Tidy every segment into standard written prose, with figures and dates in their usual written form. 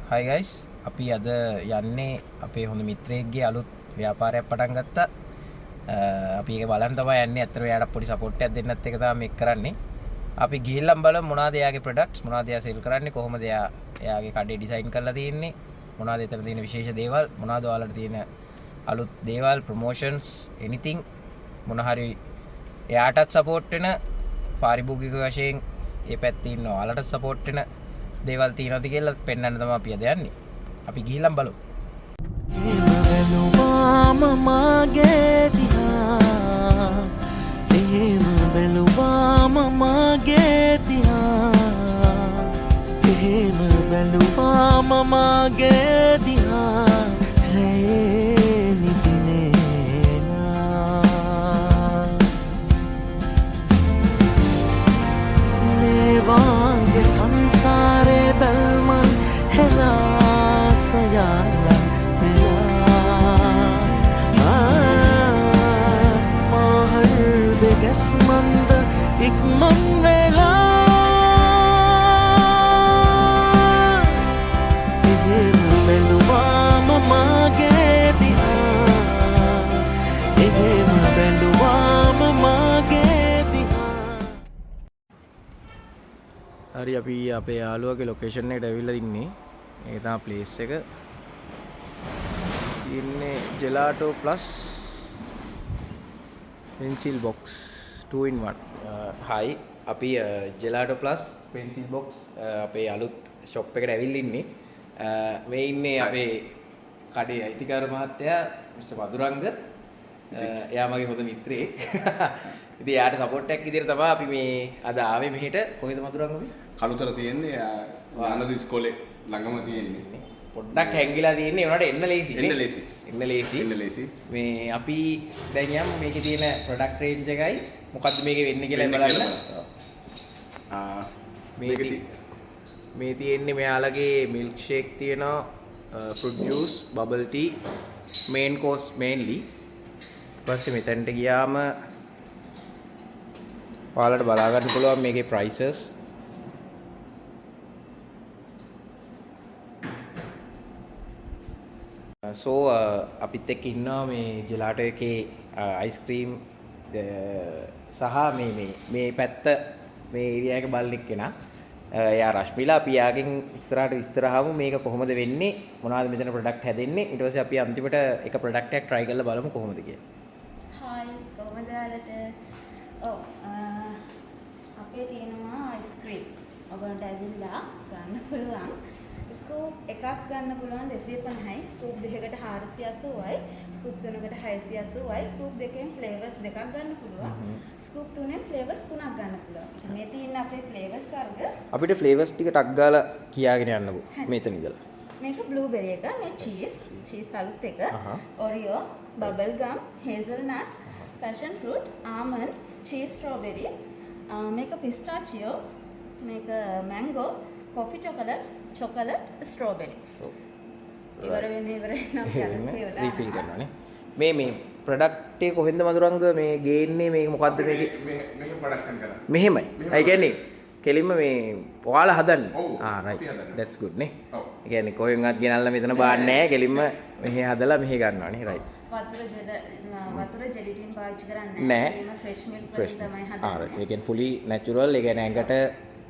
Hi guys, අපි අද යන්නේ අපේ හොඳ මිත්‍රයෙක්ගේ අලුත් ව්‍යාපාරයක් පටන් ගත්තා. අපි ඒක බලන්න තමයි යන්නේ. අතට එයාට පොඩි සපෝට් එකක් දෙන්නත් එක තමයි මේක කරන්නේ. අපි ගිහිල්ලා බලමු මොනවද එයාගේ ප්‍රොඩක්ට්ස්, මොනවද එයා සෙල් කරන්නේ, කොහොමද එයාගේ කඩේ ඩිසයින් කරලා තියෙන්නේ, මොනවද එතන තියෙන විශේෂ දේවල්, මොනවද ඔයාලට තියෙන අලුත් දේවල්, ප්‍රොමෝෂන්ස්, anything මොන හරි එයාටත් සපෝට් වෙන පාරිභෝගික වශයෙන් ඒ පැත්තේ ඉන්න ඔයාලට සපෝට් වෙන දේවල් තියෙනවද කියලා පෙන්වන්න තමයි අපි අද යන්නේ. අපි ගිහිල්ලා බලමු. संसारे बलमन हेला सयाला मेरा महर बेगस मंद एक मन वेला ये बेलुआ ममा गे दिया ये बेलुआ ममा गे හරි අපි අපේ යාළුවගේ ලොකේෂන් එකට ඇවිල්ලා ඉන්නේ. ඒක තමයි ප්ලේස් එක. ඉන්නේ ජෙලාටෝ ප්ලස් පෙන්සිල් බොක්ස් 2 in 1. හයි අපි ජෙලාටෝ ප්ලස් පෙන්සිල් බොක්ස් අපේ අලුත් ෂොප් එකට ඇවිල්ලා ඉන්නේ. මේ ඉන්නේ අපේ කඩේ අයිතිකාර මහත්තයා මිස්ටර් මදුරංග. එයා මගේ හොඳ මිත්‍රයෙක්. ඉතින් යාට සපෝට් එකක් විදියට තමයි අපි මේ අද ආවේ මෙහෙට. කොහෙද මදුරංග මේ? කළුතර තියෙන්නේ ආනන්ද ඉස්කෝලේ ළඟම තියෙන්නේ. පොඩ්ඩක් හැංගිලා තියෙන්නේ. උනාට එන්න ලේසි. එන්න ලේසි. මේ අපි දැන් යමු මේකේ තියෙන ප්‍රොඩක්ට් රේන්ජ් එකයි මොකද්ද මේකේ වෙන්නේ කියලා බලන්න. මේ තියෙන්නේ මෙයාලගේ මිල්ක් ෂේක් තියෙනවා, ෆෘට් ජූස්, බබල් ටී, මේන් කෝස් මේන්ලි. ඊපස්සේ මෙතනට ගියාම ඔයාලට බලා ගන්න පුළුවන් මේකේ ප්‍රයිසස්. සෝ අපිත් එක්ක ඉන්නවා මේ ජෙලාටෝ එකේ අයිස්ක්‍රීම් සහ මේ පැත්ත මේ ඒරියා එක බලන එක්කෙනා. එයා රශ්මිලා. අපි යාගෙන් ඉස්සරහට විස්තර අහමු මේක කොහොමද වෙන්නේ, මොනවද මෙතන ප්‍රොඩක්ට් හැදෙන්නේ. ඊට පස්සේ අපි අන්තිමට එක ප්‍රොඩක්ට් එකක් try කරලා බලමු කොහොමද කියලා. හායි කොහොමද ඔයාලට? ඔව් අපේ තියෙනවා අයිස්ක්‍රීම්. ඔයගොල්ලන්ට ඇවිල්ලා ගන්න පුළුවන්. ස්කූප් එකක් ගන්න පුළුවන් 250යි, ස්කූප් දෙකකට 480යි, ස්කූප් තුනකට 680යි, ස්කූප් දෙකෙන් ෆ්ලේවර්ස් දෙකක් ගන්න පුළුවන්, ස්කූප් තුනෙන් ෆ්ලේවර්ස් තුනක් ගන්න පුළුවන්. මේ තියෙන අපේ ෆ්ලේවර්ස් වර්ග අපිට ෆ්ලේවර්ස් ටික ටක් ගාලා කියාගෙන යන්නකෝ මෙතන ඉඳලා. මේක බ්ලූබෙරි එක, මේ චීස් අලුත් එක, Oreo, bubble gum, hazelnut, passion fruit, almond, cheese strawberry, මේක පිස්තාචියෝ, මේක මැංගෝ, කොෆි chocolate strawberry. ඉවර වෙන්න රීෆිල් කරනවානේ. මේ ප්‍රොඩක්ට් එක කොහෙන්ද මදුරංග මේ ගේන්නේ? මේක මොකද්ද මේකේ? මේක ප්‍රොඩක්ෂන් කරා. මෙහෙමයි. ඒ කියන්නේ කෙලින්ම මේ ඔයාලා හදන්නේ. right. That's good නේ. ඔව්. ඒ කියන්නේ කොහෙන්වත් ගෙනල්ලා මෙතන බාන්නේ නැහැ. කෙලින්ම මෙහෙ හදලා මෙහෙ ගන්නවානේ. right. වතුර ජෙලිටින් පාවිච්චි කරන්නේ නැහැ. මේක ෆ්‍රෙෂ් මිල්ක් fresh වලින් තමයි right. හදන්නේ. ඒ කියන්නේ fully natural. ඒ කියන්නේ ඇඟට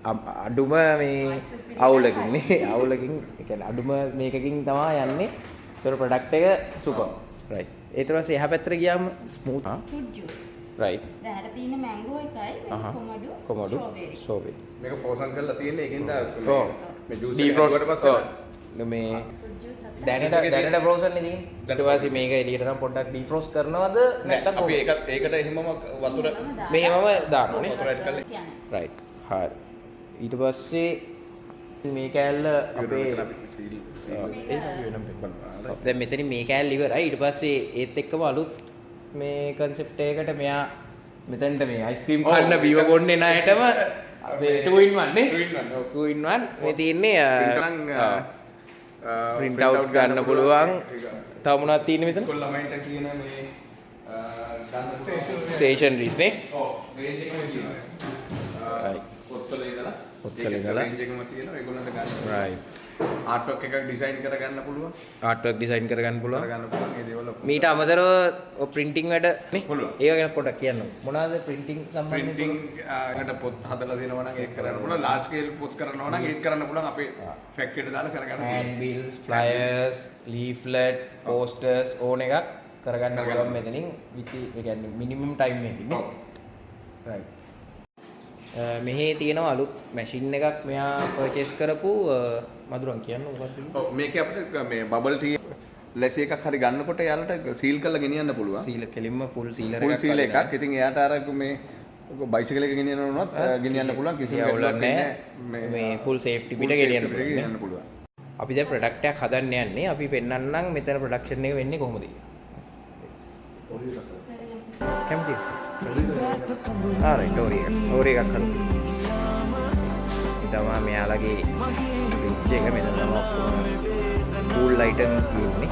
අඩුම මේ අවුලකින් නේ. අවුලකින් ඒ කියන්නේ අඩුම මේකකින් තමයි යන්නේ. ඒතර ප්‍රොඩක්ට් එක සුපර්. right. ඊට පස්සේ එහා පැත්තට ගියාම ස්මූත් ෆෘට් ජූස්. right. දැනට තියෙන මැංගෝ එකයි, මේක කොමඩු, ස්ට්‍රෝබෙරි. මේක ෆ්‍රෝසන් කරලා තියෙන්නේ ඒකෙන්ද මේ ජූස් එක ඩීෆ්‍රොස්ට් හදුවට පස්සේ මේ ෆෘට් ජූස් අපිට දැනට ෆ්‍රෝසන් නේ තියෙන්නේ. ඊට පස්සේ මේක එළියට නම් පොඩ්ඩක් ඩීෆ්‍රොස්ට් කරනවද නැත්නම් අපි ඒකට එහෙමම වතුර මෙහෙමම දානවනේ. වතුර ඇඩ් කරලා right. හරි. ඊට පස්සේ මේ කෑල්ල අපේ දැන් මෙතන මේ කෑල්ල ඉවරයි. ඊට පස්සේ ඒත් එක්කම අලුත් මේ concept එකකට මෙයා මෙතනට මේ අයිස්ක්‍රීම් කන්න බීව ගොන්නේ නැහැටම අපේ 2 in 1 නේ. 2 in 1 මේ තියෙන්නේ print outs ගන්න පුළුවන්. තව මොනවද තියෙන්නේ මෙතන? ස්කූල් ළමයින්ට කියන මේ ස්ටේෂනරිස් නේ. ඔව් රේන්ජ් එකම තියෙනවා. පොත්වල ඉඳලා පොත්වල ඉඳලා රේන්ජ් එකම තියෙනවා ඒගොල්ලන්ට ගන්න. right. ආට්වක් එකක් ඩිසයින් කරගන්න පුළුවන්. ආර්ට්වර්ක් ඩිසයින් කරගන්න පුළුවන්. කරගන්න පුළුවන් ඒ දේවල් ඔක්කොම. මීට අමතරව ප්‍රින්ටිං වැඩ නේ පුළුවන්. ඒක ගැන පොඩ්ඩක් කියන්න. මොනවාද ප්‍රින්ටිං සම්බන්ධයෙන් ප්‍රින්ටිං එකට පොත් හදලා දෙනවා නම් ඒක කරන්න පුළුවන්. ලාර්ජ් ස්කේල් පොත් කරනවා නම් ඒක කරන්න පුළුවන් අපේ ෆැක්ටරියට දාලා කරගන්න පුළුවන්. hand bills, flyers, leaflet, posters ඕන එකක් කරගන්න පුළුවන් මෙතනින් ඒ කියන්නේ මිනිමම් ටයිම් එකකින් නේ. ඔව්. right. මෙහි තියෙනවා අලුත් මැෂින් එකක් මෙයා පර්චේස් කරපු මధుරන් කියන්න මොකක්ද? ඔව් මේකේ අපිට මේ බබල් ටී ලැසි එකක් හරි ගන්නකොට යාලට සීල් කරලා ගෙනියන්න පුළුවන්. සීල කෙලින්ම ෆුල් සීලර් ෆුල් එකක්. සීල් එකක්. ඉතින් එයාට අර මේ බයිසිකල් එක ගෙනියනවනොත් ගෙනියන්න පුළුවන් කිසිම අවුලක් නැහැ. මේ ෆුල් සේෆ්ටි පිට ගෙනියන්න පුළුවන්. අපි දැන් ප්‍රොඩක්ට් එකක් හදන්න යන්නේ. අපි පෙන්නන්නම් මෙතන ප්‍රොඩක්ෂන් එක වෙන්නේ කොහොමද කියලා. කැමතිද? ඕරේ එකක් හදන්න. ඉතම මෙයාලගේ ෆ්‍රිජ් එක මෙතන තමයි ඔක්කොම කූල් අයිටම් තියෙන්නේ.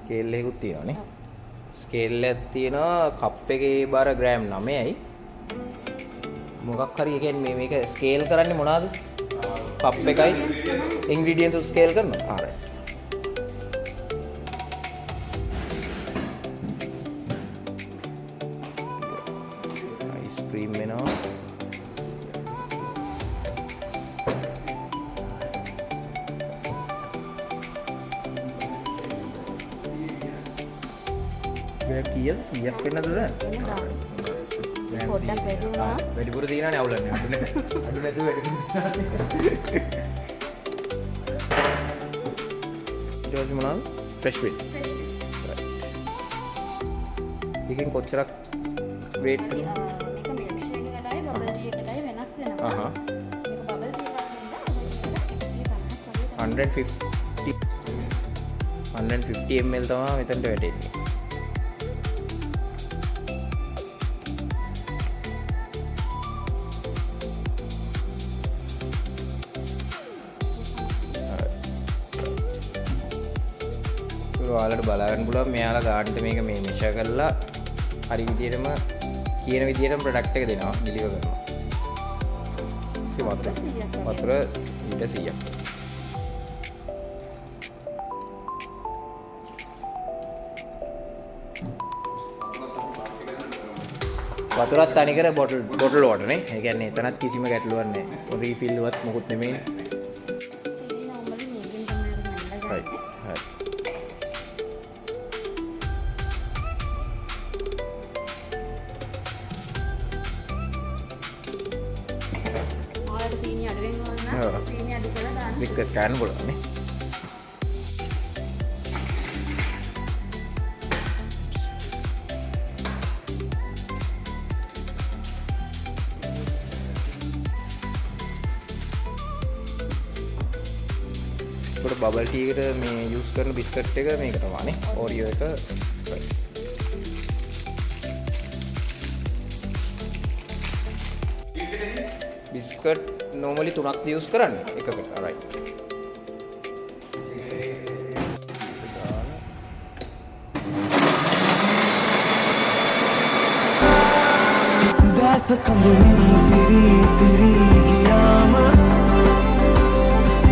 ස්කේල් එකකුත් තියෙනවානේ. ස්කේල් එකක් තියෙනවා කප් එකේ බර ග්‍රෑම් 9යි. මොකක් හරි ඒ කියන්නේ මේක ස්කේල් කරන්නේ මොනවාද? කප් එකයි ඉන්ග්‍රීඩියන්ට්ස් ස්කේල් කරනවා. හරි. අයිස්ක්‍රීම් වෙනවා. කීයද 100ක් වෙන්නද දැන්? පොඩ්ඩක් වැඩිුණා. වැඩිපුර තියෙනවානේ අවුලන්නේ. අඩු නැතුව වැඩිපුර. ඊට පස්සේ මොනවද? Fresh milk. එකෙන් කොච්චරක් වේට් මේක මිල්ක් ෂේක් එකටයි බබල් ටී එකටයි වෙනස් වෙනවා. අහහ. මේක බබල් ටී එකක් නේද? 150 ml තමයි මෙතනට වැටෙන්නේ. ඔයාලට බලාගන්න පුළුවන් මෙයාලා ගානට මේක මේ මෙෂර් කරලා හරි විදියටම කියන විදියටම ප්‍රොඩක්ට් එක දෙනවා ඩිලිවර් කරනවා. වතුර ඊට 100ක්. වතුරත් තනිකර බොටල් වෝටර් නේ. ඒ කියන්නේ එතනත් කිසිම ගැටලුවක් නැහැ. රීෆිල් වත් මොකුත් නෙමෙයි. right. ඔයාලට සීනි අඩුවෙන් ඕන නම් සීනි අඩු කරලා දාන්න. රික්වෙස්ට් කරන්න පුළුවන් නේ. බබල් ටී එකට මේ යූස් කරන බිස්කට් එක මේක තමයි නේ. ඕරියෝ එක. බිස්කට් normally 3ක් යූස් කරන්නේ එකකට. right. දැස කඳුලි පිරි තිරි ගියාම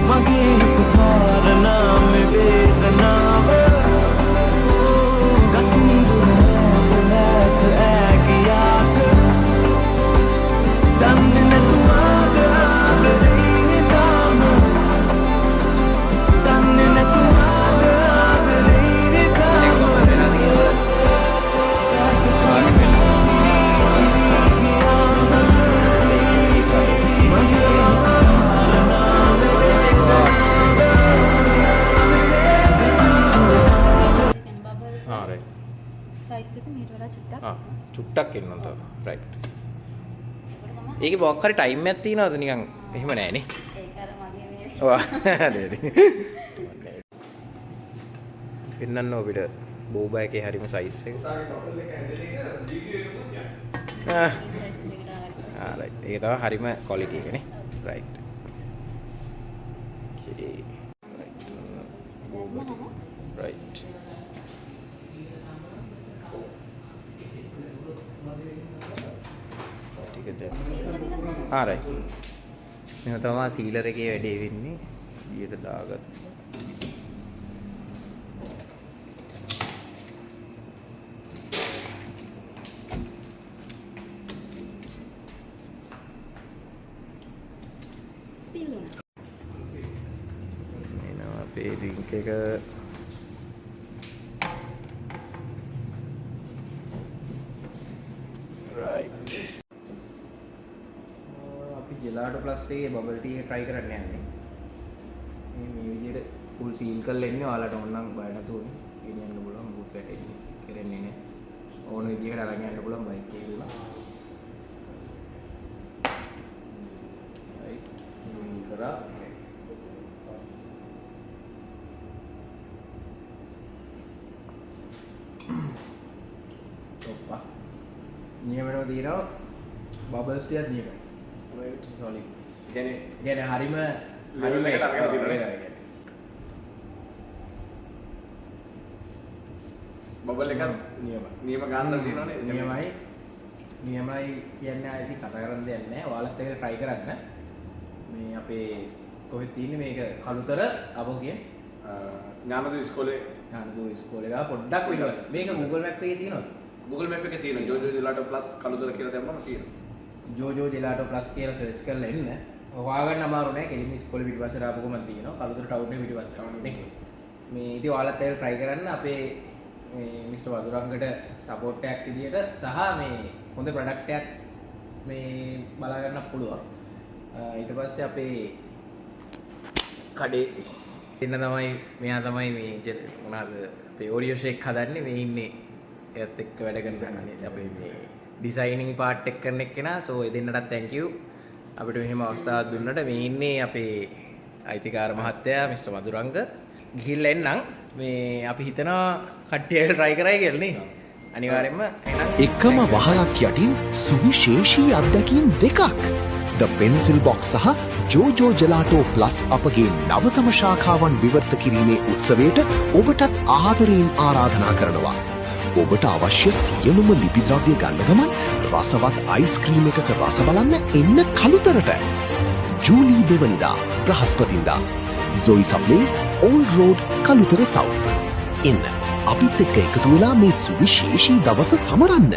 මගේ හිත පාරනා මේ වේදනාව ගතින් දුරට නැත ඇගියාට දන්නේ නැතුව ආදරේ තාම දන්නේ නැතුව ආදරේ තාම දැස කඳුලි සයිස් එක මීට වඩා චුට්ටක් චුට්ටක් එන්න තව. right. ඒකේ මොකක් හරි ටයිම් එකක් තියනවද නිකන් එහෙම නෑනේ. ඒක අර මගේ මේ පෙන්වන්න අපිට බෝබා එකේ හරිම සයිස් එක. රයිට්. ඒක තමයි හරිම ක්වොලිටි එක නේ. රයිට්. ඕකේ. රයිට්. රයිට්. මෙන්න තමයි සීලර් එකේ වැඩේ වෙන්නේ. ඊට දාගත්ත. අපේ ඩ්‍රින්ක් එක රයිට්. අපි ජෙලාටෝ ප්ලස් එකේ බබල් ටී එක try කරන්න යන්නේ. මේ විදිහට full seal කරලා ඉන්නේ. ඔයාලට ඕන නම් බය නැතුවනේ ගෙනියන්න පුළුවන්. බුත් වැටෙන්නේ කෙරෙන්නේ නැහැ. ඕන විදිහකට අරන් යන්න පුළුවන් බයික් එකේ ගිහලා. රයිට්. කරා නියමනව තියෙනවා බබල්ස් ටිකක් නියමයි. සෝලිඩ්. කියන්නේ හරිම level එකට අරගෙන තියෙනවා. බබල් එකක් නියම ගන්න තියෙනවනේ. නියමයි. නියමයි කියන්නේ ආයෙත් කතා කරන්න දෙයක් නැහැ. ඔයාලත් ඒක try කරන්න. මේ අපේ කොහෙද තියෙන්නේ මේක කළුතර අපෝ කියන්නේ ඥානදු ඉස්කෝලේ ගා පොඩ්ඩක් විතර. මේක Google Map එකේ තියෙනවද? Google Map එකේ තියෙනවා. ජෝජෝ ජෙලාටෝ ප්ලස් කළුතර කියලා දැම්මම තියෙනවා. ජෝජෝ ජෙලාටෝ ප්ලස් කියලා සර්ච් කරලා එන්න. හොයාගන්න අමාරු නෑ. කෙලින්ම ඉස්කෝලේ පිටිපස්සට ආපුවම තියෙනවා. කළුතර ටවුන් එකේ පිටිපස්සට. මේ ඉතින් ඔයාලත් ඒක try කරන්න. අපේ මේ මිස්ටර් වදුරංගට සපෝට් එකක් විදියට සහ මේ හොඳ ප්‍රොඩක්ට් එකක් මේ බලා ගන්න පුළුවන්. ඊට පස්සේ අපේ කඩේ ඉන්න තමයි මෙයා තමයි මේ මොනවාද අපේ ඔරියෝ ෂේක් හදන්නේ. මේ ඉන්නේ එයත් එක්ක වැඩ කරන අපේ මේ ඩිසයිනින් පාර්ට් එක කරන එක්කෙනා. සෝ ඒ දෙන්නටත් thank you අපිට මෙහෙම අවස්ථාවක් දුන්නට. මේ ඉන්නේ අපේ අයිතිකාර මහත්තයා මිස්ටර් මදුරංග. ගිහිල්ලා එන්නම්. මේ අපි හිතනවා කට්ටිය try කරයි කියලා නේ. අනිවාර්යෙන්ම එකම වහලක් යටින් සුවිශේෂී අත්දැකීම් දෙකක්. The Pencil Box සහ ජෝජෝ ජෙලාටෝ ප්ලස් අපගේ නවතම ශාඛාවන් විවෘත කිරීමේ උත්සවයට ඔබටත් ආදරයෙන් ආරාධනා කරනවා. ඔබට අවශ්‍ය සියලුම ලිපි ද්‍රව්‍ය ගන්න ගමන් රසවත් අයිස්ක්‍රීම් එකක රස බලන්න එන්න කළුතරට. ජූලී 2 වෙනිදා බ්‍රහස්පතින්දා Zoisa Place, Old Road, Kalutara South. එන්න අපිත් එක්ක එකතු වෙලා මේ සුවිශේෂී දවස සමරන්න.